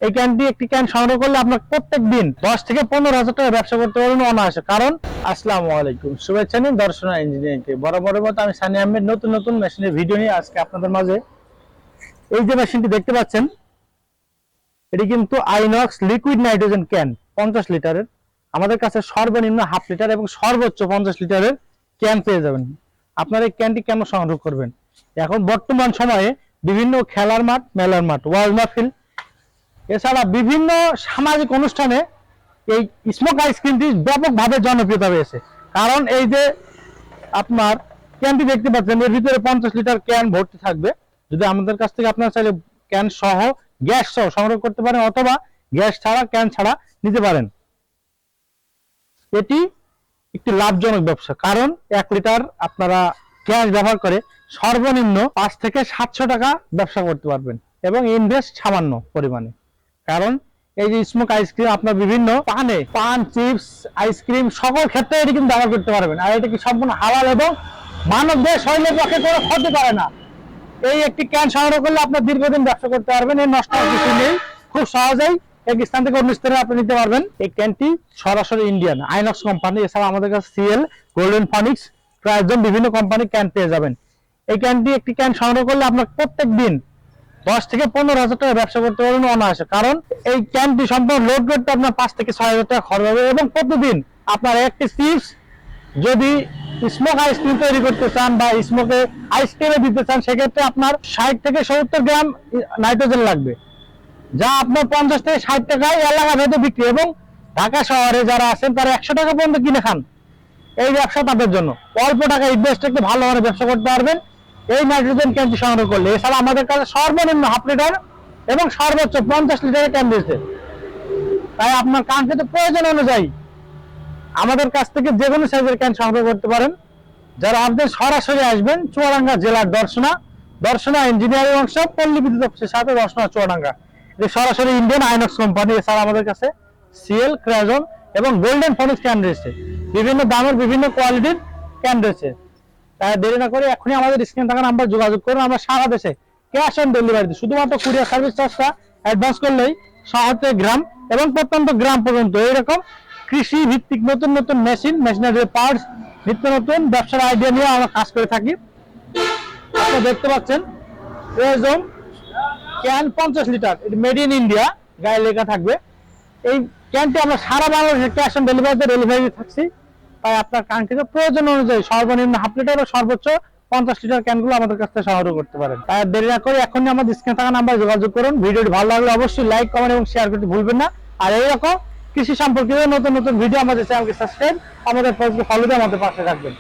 এই ক্যানটি একটি ক্যান সংগ্রহ করলে আপনার প্রত্যেক দিন 10 থেকে 15,000 টাকা ব্যবসা করতে পারবেন অনায়াসে। কারণ আসসালামু আলাইকুম, শুভেচ্ছা নিন দর্শনা ইঞ্জিনিয়ারিংকে। বরাবরের মতো আমি সানি আহমেদ নতুন নতুন মেশিনের ভিডিও নিয়ে আজকে আপনাদের মাঝে। এই যে মেশিনটি দেখতে পাচ্ছেন, এটি কিন্তু আইনক্স লিকুইড নাইট্রোজেন ক্যান 50 লিটারের। আমাদের কাছে সর্বনিম্ন হাফ লিটার এবং সর্বোচ্চ 50 লিটারের ক্যান পেয়ে যাবেন। আপনারা এই ক্যানটি কেন সংগ্রহ করবেন? এখন বর্তমান সময়ে বিভিন্ন খেলার মাঠ, মেলার মাঠ, ওয়াজ মাহফিল, এছাড়া বিভিন্ন সামাজিক অনুষ্ঠানে এই স্মোক আইসক্রিমটি ব্যাপকভাবে জনপ্রিয়তা পেয়েছে। কারণ এই যে আপনার ক্যানটি দেখতে পাচ্ছেন, এর ভিতরে 50 লিটার ক্যান ভর্তি থাকবে। যদি আমাদের কাছ থেকে আপনারা চাইলে ক্যান সহ, গ্যাস সহ সংগ্রহ করতে পারেন, অথবা গ্যাস ছাড়া, ক্যান ছাড়া নিতে পারেন। এটি একটি লাভজনক ব্যবসা, কারণ 1 লিটার আপনারা গ্যাস ব্যবহার করে সর্বনিম্ন 5 থেকে 700 টাকা ব্যবসা করতে পারবেন এবং ইনভেস্ট সামান্য পরিমাণে। কারণ এই যে স্মোক আইসক্রিম আপনার বিভিন্ন পান, চিপস, আইসক্রিম সকল ক্ষেত্রে এটি কিন্তু ব্যবহার করতে পারবেন। আর এটা কি সম্পূর্ণ হালাল এবং মানব দেহ শরীরের পক্ষে কোনো ক্ষতি করে না। এই একটি ক্যান সংগ্রহ করলে আপনার দীর্ঘদিন ব্যবসা করতে পারবেন। এর নষ্ট হওয়ার কিছু নেই, খুব সহজেই এক স্থান থেকে অন্য স্থানে আপনি নিতে পারবেন। এই ক্যানটি সরাসরি ইন্ডিয়ান আইনক্স কোম্পানি, এছাড়া আমাদের কাছে সিএল, গোল্ডেন ফনিক্স, ক্রায়োজন বিভিন্ন কোম্পানির ক্যান পেয়ে যাবেন। এই ক্যানটি একটি ক্যান সংগ্রহ করলে আপনার প্রত্যেক দিন 10 থেকে 15,000 টাকা ব্যবসা করতে পারবেন অনায়াসে। কারণ এই ক্যানটি সম্পূর্ণ লোড করতে আপনার 5 থেকে 6,000 টাকা খরচ হবে এবং প্রতিদিন আপনার একটি চিপস যদি স্মোক আইসক্রিম তৈরি করতে চান বা স্মোকে আইসক্রিমে দিতে চান, সেক্ষেত্রে আপনার 60 থেকে 70 গ্রাম নাইট্রোজেন লাগবে, যা আপনার 50 থেকে 60 টাকায় এলাকা ভেদে বিক্রি। এবং ঢাকা শহরে যারা আছেন তারা 100 টাকা পর্যন্ত কিনে খান। এই ব্যবসা তাদের জন্য অল্প টাকা ইনভেস্ট করতে ভালোভাবে ব্যবসা করতে পারবেন এই নাইট্রোজেন ক্যানটি সংগ্রহ করলে। এছাড়া আমাদের কাছে সর্বনিম্ন হাফ লিটার এবং সর্বোচ্চ 50 লিটারের ক্যান দিয়েছে। তাই আপনার কাঙ্ক্ষিত প্রয়োজন অনুযায়ী আমাদের কাছ থেকে যে কোনো সাইজের ক্যান সংগ্রহ করতে পারেন। যারা আপনি সরাসরি আসবেন চুয়াডাঙ্গা জেলার দর্শনা ইঞ্জিনিয়ারিং ওয়ার্কশপ, পল্লী বিদ্যুৎ অফিসের সাথে দর্শনা চুয়াডাঙ্গা। এটি সরাসরি ইন্ডিয়ান আইনক্স কোম্পানি। এছাড়া আমাদের কাছে সিএল, ক্রায়োজন এবং গোল্ডেন ফনিক্স ক্যান রয়েছে। বিভিন্ন দামের বিভিন্ন কোয়ালিটির ক্যান রয়েছে। তাই দেরি না করে এখনই আমাদের স্ক্রিনে থাকা নাম্বার যোগাযোগ করুন। আমরা সারা দেশে ক্যাশ অন ডেলিভারি, শুধুমাত্র কুরিয়ার সার্ভিস চার্জটা অ্যাডভান্স করলেই শহর থেকে গ্রাম এবং প্রত্যন্ত গ্রাম পর্যন্ত এইরকম কৃষি ভিত্তিক নতুন নতুন মেশিনারি পার্টস, নিত্য নতুন ব্যবসার আইডিয়া নিয়ে আমরা কাজ করে থাকি। আপনারা দেখতে পাচ্ছেন ক্রায়োজন ক্যান 50 লিটার, এটি মেড ইন ইন্ডিয়া গায়ে লেখা থাকবে। এই ক্যানটি আমরা সারা বাংলাদেশে ক্যাশ অন ডেলিভারি থাকছি। তাই আপনার কাঙ্ক্ষিত প্রয়োজন অনুযায়ী সর্বনিম্ন হাফ লিটার ও সর্বোচ্চ 50 লিটার ক্যানগুলো আমাদের কাছ থেকে সংগ্রহ করতে পারেন। তাই দেরি না করে এখনই আমাদের স্ক্রিনে থাকা নাম্বারে যোগাযোগ করুন। ভিডিওটি ভালো লাগলে অবশ্যই লাইক, কমেন্ট এবং শেয়ার করতে ভুলবেন না। আর এইরকম কৃষি সম্পর্কিত নতুন নতুন ভিডিও আমাদের চ্যানেলকে সাবস্ক্রাইব, আমাদের ফলো দিয়ে আমাদের পাশে রাখবেন।